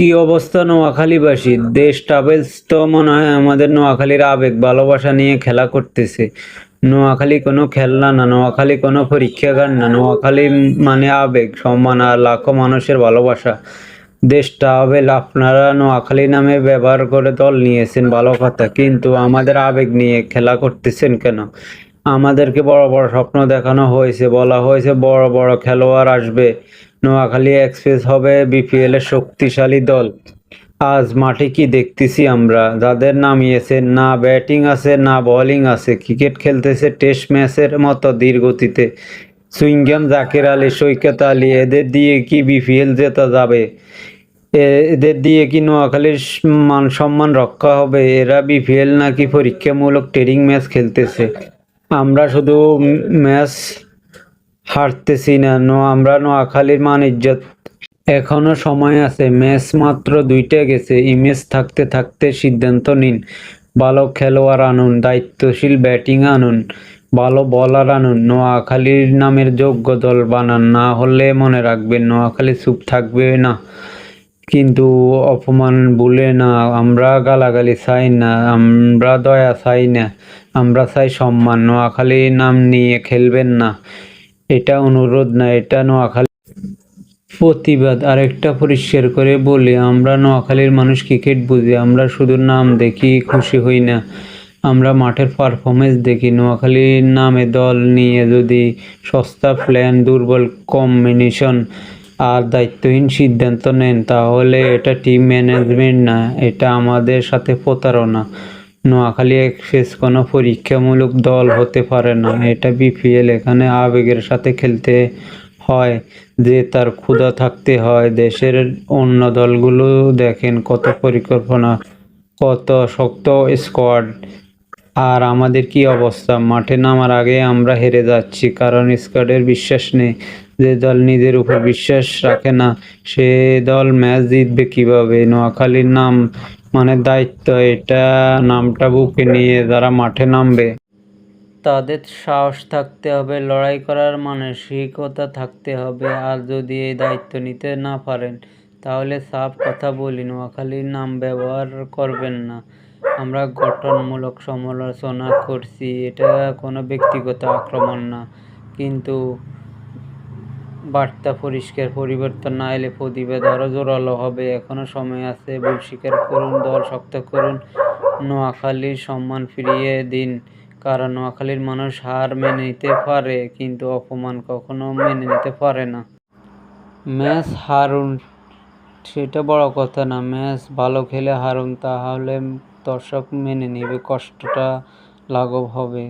কি অবস্থা নোয়াখালীবাসীর? দেশ ট্রাভেলস তো মনে হয় আমাদের নোয়াখালীর আবেগ ভালোবাসা নিয়ে খেলা করতেছে। নোয়াখালী কোনো খেলনা না, নোয়াখালী কোনো পরীক্ষাগার না, নোয়াখালী মানে আবেগ, সম্মান আর লাখো মানুষের ভালোবাসা। দেশ ট্রাভেল আপনারা নোয়াখালী নামে ব্যবহার করে দল নিয়েছেন, ভালো কথা, কিন্তু আমাদের আবেগ নিয়ে খেলা করতেছেন কেন? আমাদেরকে বড় বড় স্বপ্ন দেখানো হয়েছে, বলা হয়েছে বড় বড় খেলোয়াড় আসবে, নোয়াখালী এক্সপ্রেস হবে বিপিএল এর শক্তিশালী দল। আজ মাঠে কি দেখতেছি আমরা? যাদের নামিয়েছে না ব্যাটিং আছে না বোলিং আছে, ক্রিকেট খেলতেছে টেস্ট ম্যাচের মতো ধীর গতিতে। সুইঙ্গাম, জাকের আলী, সৈকত আলী, এদের দিয়ে কি বিপিএল জেতা যাবে? এদের দিয়ে কি নোয়াখালীর মান সম্মান রক্ষা হবে? এরা বিপিএল নাকি পরীক্ষামূলক ট্রেনিং ম্যাচ খেলতেছে? আমরা শুধু ম্যাচ হারতেছি না, আমরা নোয়াখালীর মান ইজ্জত। এখনো সময় আছে, ম্যাচ মাত্র 2টা গেছে। ইমেজ থাকতে থাকতে সিদ্ধান্ত নিন। ভালো খেলোয়াড় আনুন, দায়িত্বশীল ব্যাটিং আনুন, ভালো বলার আনুন, নোয়াখালীর নামের যোগ্য দল বানান। না হলে মনে রাখবেন, নোয়াখালী চুপ থাকবে না, কিন্তু অপমান ভুলে না। আমরা গালাগালি চাই না, আমরা দয়া চাই না, আমরা চাই সম্মান। নোয়াখালীর নাম নিয়ে খেলবেন না, এটা অনুরোধ না, এটা নোয়াখালী প্রতিবাদ। আরেকটা পরিষ্কার করে বলি, আমরা নোয়াখালীর মানুষ ক্রিকেট বুঝি, আমরা শুধু নাম দেখি খুশি হই না, আমরা মাঠের পারফরমেন্স দেখি। নোয়াখালীর নামে দল নিয়ে যদি সস্তা প্ল্যান, দুর্বল কম্বিনেশন আর দায়িত্বহীন সিদ্ধান্ত নেন, তাহলে এটা টিম ম্যানেজমেন্ট না, এটা আমাদের সাথে প্রতারণা। নোয়াখালী এক্সপ্রেস কোনো পরীক্ষামূলক দল হতে পারে না, এটা বিপিএল। এখানে আবেগের সাথে খেলতে হয়, যে তার ক্ষুধা থাকতে হয়। দেশের অন্য দলগুলো দেখেন, কত পরিকল্পনা, কত শক্ত স্কোয়াড, আর আমাদের কি অবস্থা? মাঠে নামার আগে আমরা হেরে যাচ্ছি, কারণ স্কোয়াডের বিশ্বাস নেই। যে দল নিজের উপর বিশ্বাস রাখে না, সে দল ম্যাচ জিতবে কিভাবে? নোয়াখালীর নাম মানে দায়িত্ব, এটা নামটা বুকে নিয়ে যারা মাঠে নামবে, তাদের সাহস থাকতে হবে, লড়াই করার মানসিকতা থাকতে হবে। আর যদি এই দায়িত্ব নিতে না পারেন, তাহলে সাফ কথা বলি, নোয়াখালীর নাম ব্যবহার করবেন না। আমরা গঠনমূলক সমালোচনা করছি, এটা কোনো ব্যক্তিগত আক্রমণ না, কিন্তু বার্তা পরিষ্কার, পরিবর্তন না এলে প্রতিবাদ আরও জোরালো হবে। এখনো সময় আছে, ভুল স্বীকার করুন, দল শক্ত করুন, নোয়াখালীর সম্মান ফিরিয়ে দিন। কারণ নোয়াখালীর মানুষ হার মেনে নিতে পারে, কিন্তু অপমান কখনো মেনে নিতে পারে না। ম্যাচ হারুন, সেটা বড় কথা না, ম্যাচ ভালো খেলে হারুন, তাহলে দর্শক মেনে নেবে, কষ্টটা লাঘব হবে।